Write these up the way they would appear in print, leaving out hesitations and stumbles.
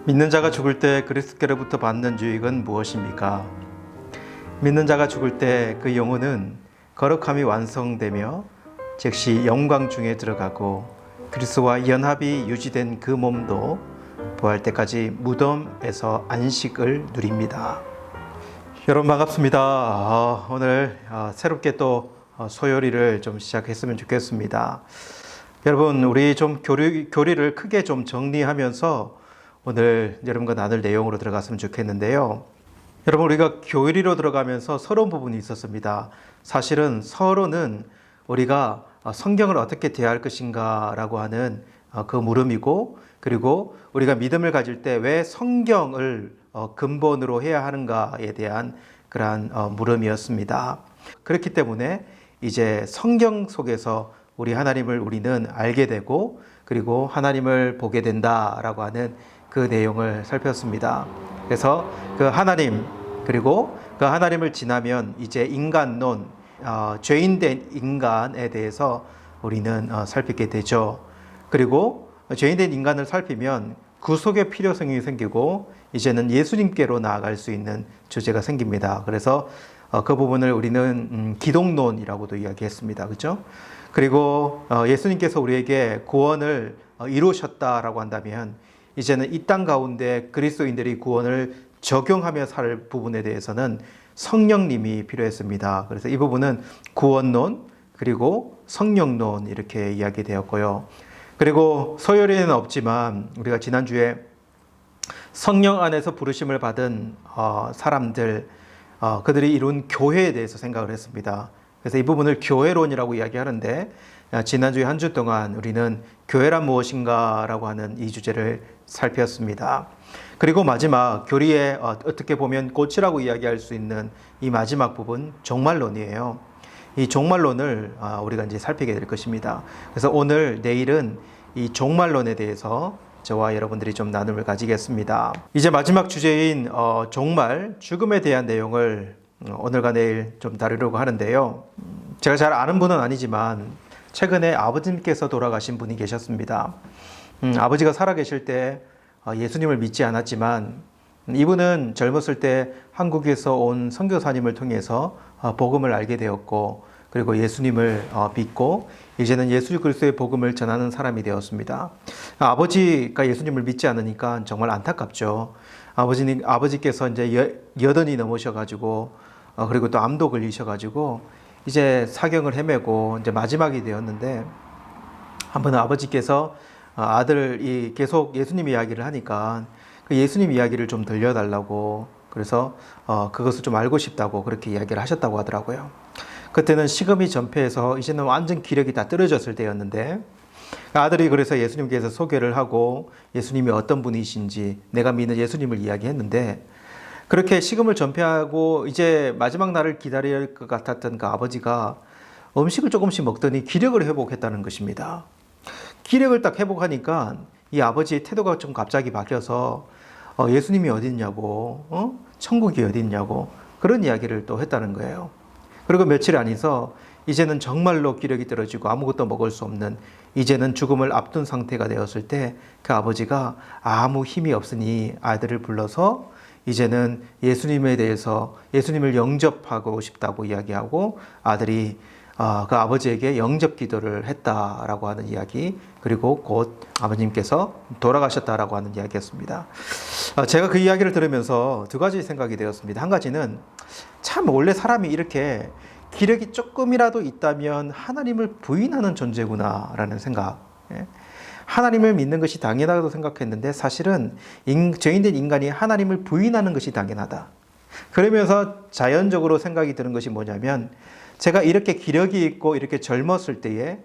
믿는 자가 죽을 때 그리스도께로부터 받는 유익은 무엇입니까? 믿는 자가 죽을 때 그 영혼은 거룩함이 완성되며 즉시 영광 중에 들어가고 그리스도와 연합이 유지된 그 몸도 부활 때까지 무덤에서 안식을 누립니다. 여러분 반갑습니다. 오늘 새롭게 또 소요리를 좀 시작했으면 좋겠습니다. 여러분 우리 좀 교리를 크게 좀 정리하면서 오늘 여러분과 나눌 내용으로 들어갔으면 좋겠는데요. 여러분 우리가 교리로 들어가면서 서러운 부분이 있었습니다. 사실은 서로는 우리가 성경을 어떻게 대할 것인가 라고 하는 그 물음이고, 그리고 우리가 믿음을 가질 때 왜 성경을 근본으로 해야 하는가에 대한 그러한 물음이었습니다. 그렇기 때문에 이제 성경 속에서 우리 하나님을 우리는 알게 되고, 그리고 하나님을 보게 된다라고 하는 그 내용을 살폈습니다. 그래서 그 하나님, 그리고 그 하나님을 지나면 이제 인간론, 죄인된 인간에 대해서 우리는 살피게 되죠. 그리고 죄인된 인간을 살피면 구속의 필요성이 생기고 이제는 예수님께로 나아갈 수 있는 주제가 생깁니다. 그래서 그 부분을 우리는 기독론이라고도 이야기했습니다. 그렇죠? 그리고 예수님께서 우리에게 구원을 이루셨다라고 한다면 이제는 이 땅 가운데 그리스도인들이 구원을 적용하며 살 부분에 대해서는 성령님이 필요했습니다. 그래서 이 부분은 구원론 그리고 성령론 이렇게 이야기되었고요. 그리고 소요리는 없지만 우리가 지난주에 성령 안에서 부르심을 받은 사람들, 그들이 이룬 교회에 대해서 생각을 했습니다. 그래서 이 부분을 교회론이라고 이야기하는데, 지난주에 한 주 동안 우리는 교회란 무엇인가 라고 하는 이 주제를 살폈습니다. 그리고 마지막 교리에 어떻게 보면 꽃이라고 이야기할 수 있는 이 마지막 부분, 종말론이에요. 이 종말론을 우리가 이제 살피게 될 것입니다. 그래서 오늘 내일은 이 종말론에 대해서 저와 여러분들이 좀 나눔을 가지겠습니다. 이제 마지막 주제인 종말, 죽음에 대한 내용을 오늘과 내일 좀 다루려고 하는데요. 제가 잘 아는 분은 아니지만 최근에 아버님께서 돌아가신 분이 계셨습니다. 아버지가 살아계실 때 예수님을 믿지 않았지만 이분은 젊었을 때 한국에서 온 선교사님을 통해서 복음을 알게 되었고, 그리고 예수님을 믿고 이제는 예수 그리스도의 복음을 전하는 사람이 되었습니다. 아버지가 예수님을 믿지 않으니까 정말 안타깝죠. 아버지께서 이제 80이 넘으셔가지고 그리고 또 암도 걸리셔가지고 이제 사경을 헤매고 이제 마지막이 되었는데, 한 번은 아버지께서 아들이 계속 예수님 이야기를 하니까 그 예수님 이야기를 좀 들려달라고, 그래서 그것을 좀 알고 싶다고 그렇게 이야기를 하셨다고 하더라고요. 그때는 식음이 전폐해서 이제는 완전 기력이 다 떨어졌을 때였는데, 아들이 그래서 예수님께서 소개를 하고 예수님이 어떤 분이신지 내가 믿는 예수님을 이야기했는데, 그렇게 식음을 전폐하고 이제 마지막 날을 기다릴 것 같았던 그 아버지가 음식을 조금씩 먹더니 기력을 회복했다는 것입니다. 기력을 딱 회복하니까 이 아버지의 태도가 좀 갑자기 바뀌어서 예수님이 어디 있냐고, 천국이 어디 있냐고 그런 이야기를 또 했다는 거예요. 그리고 며칠 안에서 이제는 정말로 기력이 떨어지고 아무것도 먹을 수 없는, 이제는 죽음을 앞둔 상태가 되었을 때 그 아버지가 아무 힘이 없으니 아들을 불러서 이제는 예수님에 대해서 예수님을 영접하고 싶다고 이야기하고 아들이 그 아버지에게 영접 기도를 했다라고 하는 이야기, 그리고 곧 아버님께서 돌아가셨다라고 하는 이야기였습니다. 제가 그 이야기를 들으면서 두 가지 생각이 되었습니다. 한 가지는 참 원래 사람이 이렇게 기력이 조금이라도 있다면 하나님을 부인하는 존재구나 라는 생각. 하나님을 믿는 것이 당연하다고 생각했는데 사실은 죄인된 인간이 하나님을 부인하는 것이 당연하다. 그러면서 자연적으로 생각이 드는 것이 뭐냐면, 제가 이렇게 기력이 있고 이렇게 젊었을 때에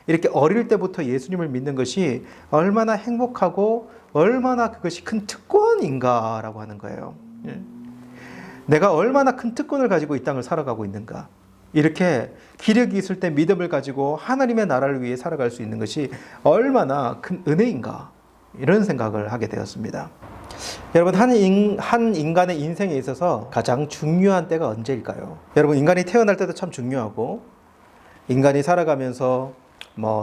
이렇게 어릴 때부터 예수님을 믿는 것이 얼마나 행복하고 얼마나 그것이 큰 특권인가라고 하는 거예요. 내가 얼마나 큰 특권을 가지고 이 땅을 살아가고 있는가. 이렇게 기력이 있을 때 믿음을 가지고 하나님의 나라를 위해 살아갈 수 있는 것이 얼마나 큰 은혜인가, 이런 생각을 하게 되었습니다. 여러분, 한 인간의 인생에 있어서 가장 중요한 때가 언제일까요? 여러분, 인간이 태어날 때도 참 중요하고, 인간이 살아가면서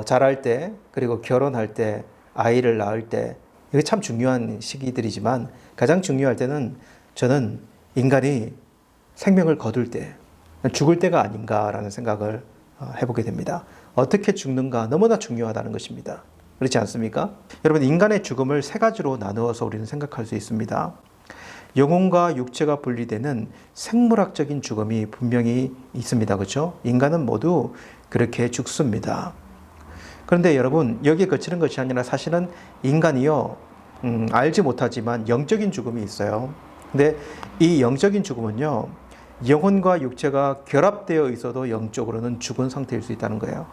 자랄 때, 그리고 결혼할 때, 아이를 낳을 때, 이게 참 중요한 시기들이지만 가장 중요할 때는 저는 인간이 생명을 거둘 때, 죽을 때가 아닌가라는 생각을 해보게 됩니다. 어떻게 죽는가 너무나 중요하다는 것입니다. 그렇지 않습니까? 여러분, 인간의 죽음을 세 가지로 나누어서 우리는 생각할 수 있습니다. 영혼과 육체가 분리되는 생물학적인 죽음이 분명히 있습니다. 그렇죠? 인간은 모두 그렇게 죽습니다. 그런데 여러분, 여기에 그치는 것이 아니라 사실은 인간이요, 알지 못하지만 영적인 죽음이 있어요. 근데 이 영적인 죽음은요, 영혼과 육체가 결합되어 있어도 영적으로는 죽은 상태일 수 있다는 거예요.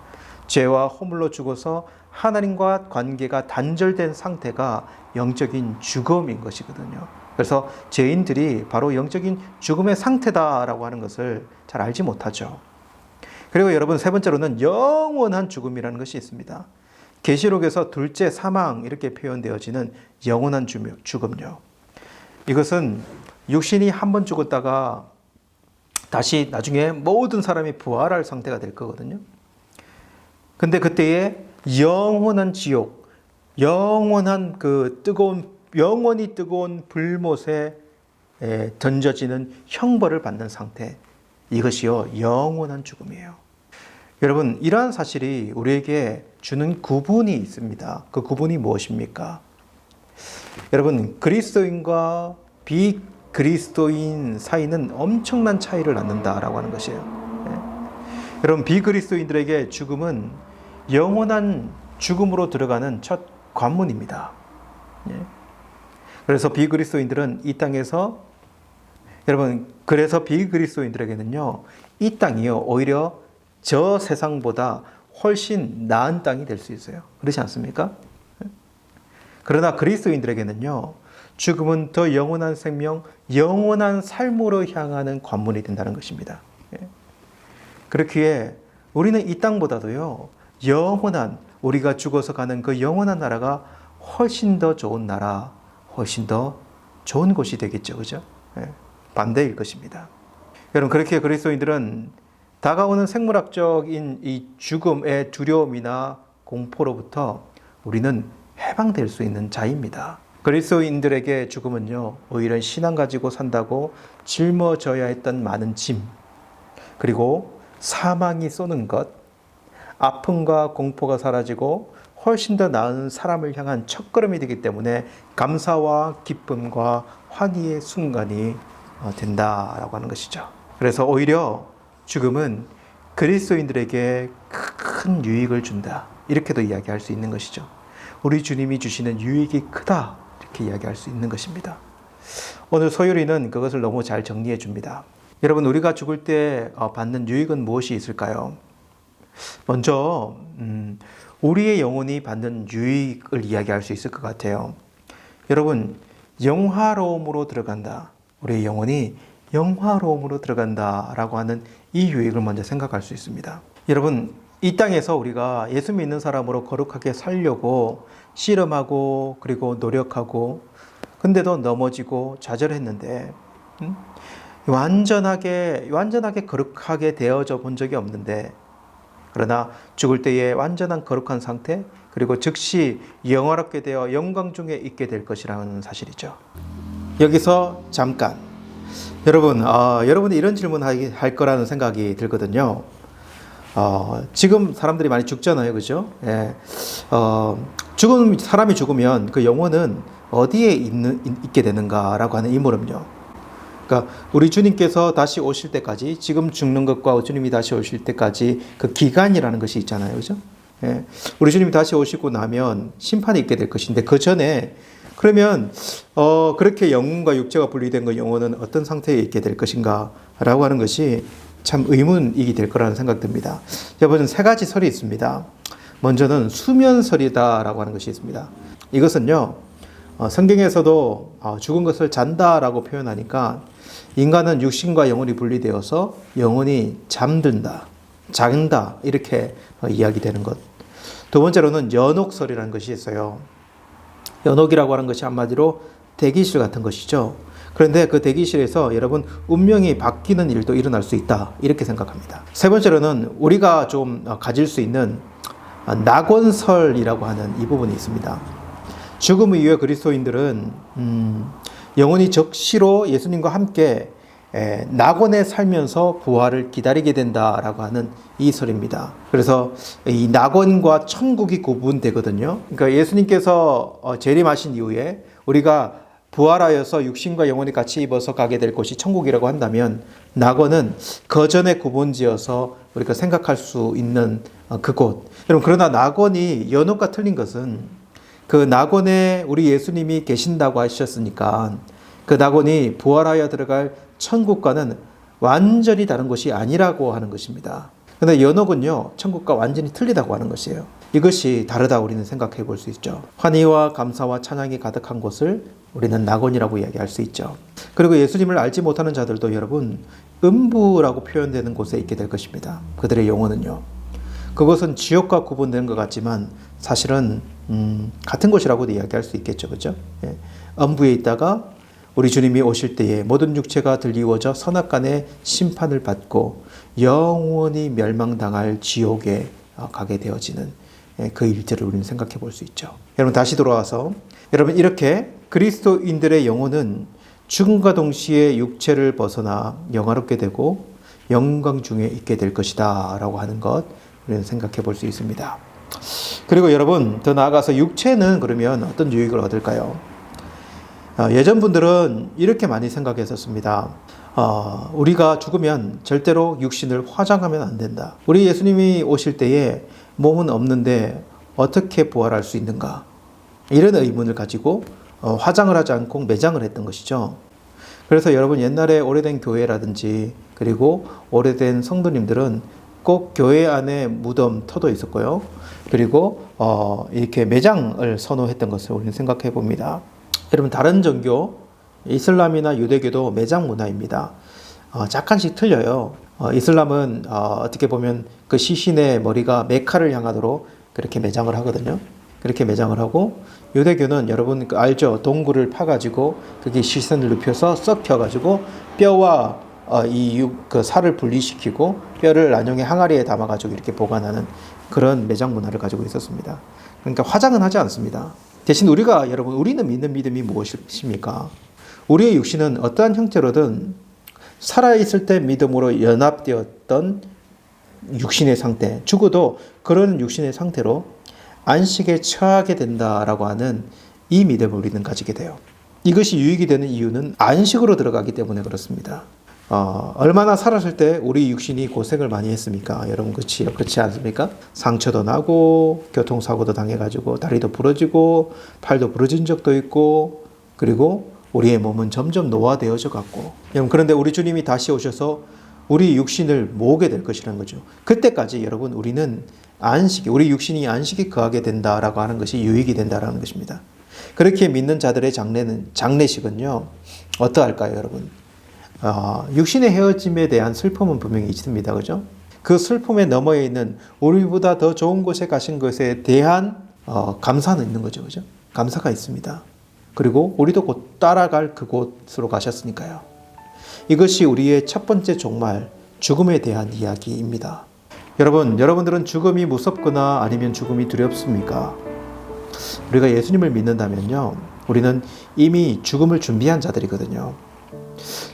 죄와 허물로 죽어서 하나님과 관계가 단절된 상태가 영적인 죽음인 것이거든요. 그래서 죄인들이 바로 영적인 죽음의 상태다라고 하는 것을 잘 알지 못하죠. 그리고 여러분, 세 번째로는 영원한 죽음이라는 것이 있습니다. 계시록에서 둘째 사망 이렇게 표현되어지는 영원한 죽음요. 이것은 육신이 한 번 죽었다가 다시 나중에 모든 사람이 부활할 상태가 될 거거든요. 근데 그때에 영원한 지옥, 영원한 그 영원히 뜨거운 불못에 던져지는 형벌을 받는 상태, 이것이요 영원한 죽음이에요. 여러분, 이러한 사실이 우리에게 주는 구분이 있습니다. 그 구분이 무엇입니까? 여러분, 그리스도인과 비그리스도인 사이는 엄청난 차이를 낳는다라고 하는 것이에요. 여러분, 비그리스도인들에게 죽음은 영원한 죽음으로 들어가는 첫 관문입니다. 그래서 비그리스도인들은 이 땅에서, 여러분, 그래서 비그리스도인들에게는요, 이 땅이요 오히려 저 세상보다 훨씬 나은 땅이 될 수 있어요. 그렇지 않습니까? 그러나 그리스도인들에게는요, 죽음은 더 영원한 생명, 영원한 삶으로 향하는 관문이 된다는 것입니다. 그렇기에 우리는 이 땅보다도요, 영원한, 우리가 죽어서 가는 그 영원한 나라가 훨씬 더 좋은 나라, 훨씬 더 좋은 곳이 되겠죠. 그죠? 반대일 것입니다. 여러분, 그렇게 그리스도인들은 다가오는 생물학적인 이 죽음의 두려움이나 공포로부터 우리는 해방될 수 있는 자입니다. 그리스도인들에게 죽음은요, 오히려 신앙 가지고 산다고 짊어져야 했던 많은 짐, 그리고 사망이 쏘는 것, 아픔과 공포가 사라지고 훨씬 더 나은 사람을 향한 첫걸음이 되기 때문에 감사와 기쁨과 환희의 순간이 된다라고 하는 것이죠. 그래서 오히려 죽음은 그리스도인들에게 큰 유익을 준다, 이렇게도 이야기할 수 있는 것이죠. 우리 주님이 주시는 유익이 크다, 이렇게 이야기할 수 있는 것입니다. 오늘 소율이는 그것을 너무 잘 정리해 줍니다. 여러분, 우리가 죽을 때 받는 유익은 무엇이 있을까요? 먼저 우리의 영혼이 받는 유익을 이야기할 수 있을 것 같아요. 여러분, 영화로움으로 들어간다, 우리의 영혼이 영화로움으로 들어간다라고 하는 이 유익을 먼저 생각할 수 있습니다. 여러분, 이 땅에서 우리가 예수 믿는 사람으로 거룩하게 살려고 씨름하고 그리고 노력하고, 근데도 넘어지고 좌절했는데 완전하게 거룩하게 되어져 본 적이 없는데, 그러나 죽을 때에 완전한 거룩한 상태, 그리고 즉시 영화롭게 되어 영광 중에 있게 될 것이라는 사실이죠. 여기서 잠깐, 여러분이 이런 질문 할 거라는 생각이 들거든요. 지금 사람들이 많이 죽잖아요. 그죠? 사람이 죽으면 그 영혼은 어디에 있게 되는가라고 하는 이 물음요. 그러니까 우리 주님께서 다시 오실 때까지, 지금 죽는 것과 주님이 다시 오실 때까지 그 기간이라는 것이 있잖아요. 그죠? 우리 주님이 다시 오시고 나면 심판이 있게 될 것인데, 그 전에 그러면 그렇게 영혼과 육체가 분리된 그 영혼은 어떤 상태에 있게 될 것인가 라고 하는 것이 참 의문이 될 거라는 생각 듭니다. 여러분, 세 가지 설이 있습니다. 먼저는 수면설이다라고 하는 것이 있습니다. 이것은요, 성경에서도 죽은 것을 잔다라고 표현하니까 인간은 육신과 영혼이 분리되어서 영혼이 잠든다, 잔다, 이렇게 이야기되는 것. 두 번째로는 연옥설이라는 것이 있어요. 연옥이라고 하는 것이 한마디로 대기실 같은 것이죠. 그런데 그 대기실에서 여러분, 운명이 바뀌는 일도 일어날 수 있다, 이렇게 생각합니다. 세 번째로는 우리가 좀 가질 수 있는 낙원설이라고 하는 이 부분이 있습니다. 죽음 이후에 그리스도인들은 영원히 적시로 예수님과 함께 낙원에 살면서 부활을 기다리게 된다라고 하는 이 설입니다. 그래서 이 낙원과 천국이 구분되거든요. 그러니까 예수님께서 재림하신 이후에 우리가 부활하여서 육신과 영혼이 같이 입어서 가게 될 곳이 천국이라고 한다면, 낙원은 그 전에 구분지어서 우리가 생각할 수 있는 그곳. 여러분, 그러나 낙원이 연옥과 틀린 것은, 그 낙원에 우리 예수님이 계신다고 하셨으니까 그 낙원이 부활하여 들어갈 천국과는 완전히 다른 것이 아니라고 하는 것입니다. 그런데 연옥은요, 천국과 완전히 틀리다고 하는 것이에요. 이것이 다르다 우리는 생각해 볼 수 있죠. 환희와 감사와 찬양이 가득한 곳을 우리는 낙원이라고 이야기할 수 있죠. 그리고 예수님을 알지 못하는 자들도 여러분, 음부라고 표현되는 곳에 있게 될 것입니다. 그들의 영혼은요. 그것은 지옥과 구분되는 것 같지만 사실은 같은 곳이라고도 이야기할 수 있겠죠. 그죠? 예. 음부에 있다가 우리 주님이 오실 때에 모든 육체가 들이워져 선악간의 심판을 받고 영원히 멸망당할 지옥에 가게 되어지는 그 일들을 우리는 생각해 볼 수 있죠. 여러분, 다시 돌아와서 여러분, 이렇게 그리스도인들의 영혼은 죽음과 동시에 육체를 벗어나 영화롭게 되고 영광 중에 있게 될 것이다 라고 하는 것 우리는 생각해 볼 수 있습니다. 그리고 여러분, 더 나아가서 육체는 그러면 어떤 유익을 얻을까요? 예전 분들은 이렇게 많이 생각했었습니다. 우리가 죽으면 절대로 육신을 화장하면 안 된다. 우리 예수님이 오실 때에 몸은 없는데 어떻게 부활할 수 있는가? 이런 의문을 가지고 화장을 하지 않고 매장을 했던 것이죠. 그래서 여러분, 옛날에 오래된 교회라든지 그리고 오래된 성도님들은 꼭 교회 안에 무덤, 터도 있었고요. 그리고 이렇게 매장을 선호했던 것을 우리는 생각해 봅니다. 여러분, 다른 종교, 이슬람이나 유대교도 매장 문화입니다. 약간씩 틀려요. 이슬람은 어떻게 보면 그 시신의 머리가 메카를 향하도록 그렇게 매장을 하거든요. 그렇게 매장을 하고, 유대교는 여러분 알죠? 동굴을 파가지고 그게 시선을 눕혀서 썩혀가지고 뼈와 그 살을 분리시키고 뼈를 나중에 항아리에 담아가지고 이렇게 보관하는 그런 매장 문화를 가지고 있었습니다. 그러니까 화장은 하지 않습니다. 대신 우리는 믿는 믿음이 무엇입니까? 우리의 육신은 어떠한 형태로든 살아있을 때 믿음으로 연합되었던 육신의 상태, 죽어도 그런 육신의 상태로 안식에 처하게 된다라고 하는 이 믿음을 우리는 가지게 돼요. 이것이 유익이 되는 이유는 안식으로 들어가기 때문에 그렇습니다. 얼마나 살았을 때 우리 육신이 고생을 많이 했습니까? 여러분, 그렇지 않습니까? 상처도 나고 교통사고도 당해가지고 다리도 부러지고 팔도 부러진 적도 있고, 그리고 우리의 몸은 점점 노화되어져 갔고, 그런데 우리 주님이 다시 오셔서 우리 육신을 모으게 될 것이라는 거죠. 그때까지 여러분, 우리 육신이 안식에 거하게 된다라고 하는 것이 유익이 된다라는 것입니다. 그렇게 믿는 자들의 장례식은요, 어떠할까요, 여러분? 육신의 헤어짐에 대한 슬픔은 분명히 있습니다. 그죠? 그 슬픔에 너머에 있는 우리보다 더 좋은 곳에 가신 것에 대한 감사는 있는 거죠. 그죠? 감사가 있습니다. 그리고 우리도 곧 따라갈 그곳으로 가셨으니까요. 이것이 우리의 첫 번째 종말, 죽음에 대한 이야기입니다. 여러분들은 죽음이 무섭거나 아니면 죽음이 두렵습니까? 우리가 예수님을 믿는다면요, 우리는 이미 죽음을 준비한 자들이거든요.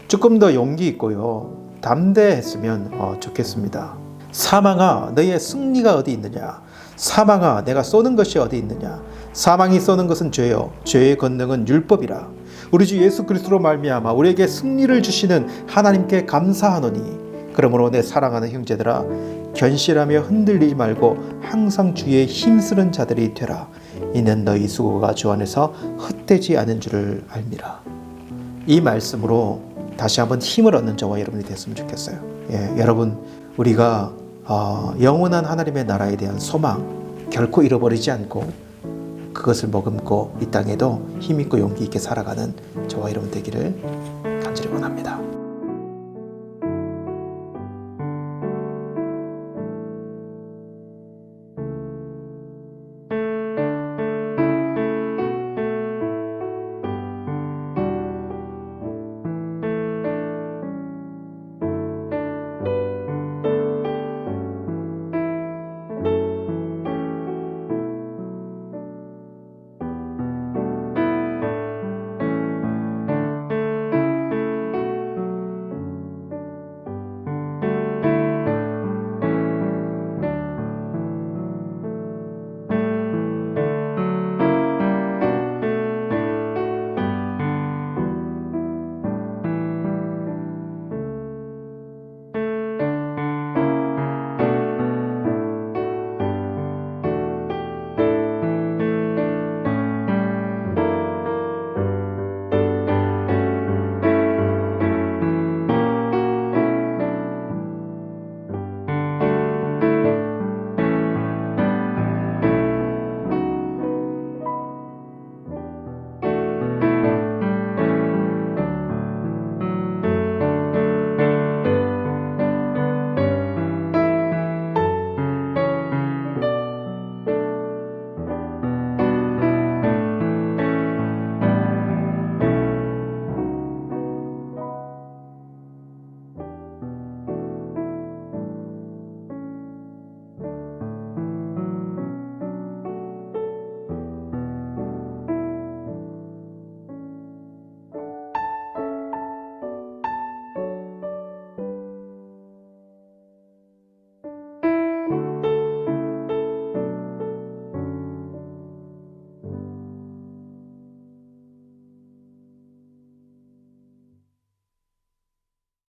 조금 더 용기 있고요, 담대했으면 좋겠습니다. 사망아, 너의 승리가 어디 있느냐? 사망아, 내가 쏘는 것이 어디 있느냐? 사망이 쏘는 것은 죄요, 죄의 권능은 율법이라. 우리 주 예수 그리스도로 말미암아 우리에게 승리를 주시는 하나님께 감사하노니, 그러므로 내 사랑하는 형제들아, 견실하며 흔들리지 말고 항상 주의 힘쓰는 자들이 되라. 이는 너희 수고가 주 안에서 헛되지 않은 줄을 알미라. 이 말씀으로 다시 한번 힘을 얻는 저와 여러분이 됐으면 좋겠어요. 여러분, 우리가 영원한 하나님의 나라에 대한 소망 결코 잃어버리지 않고 그것을 머금고 이 땅에도 힘있고 용기 있게 살아가는 저와 여러분 되기를 간절히 원합니다.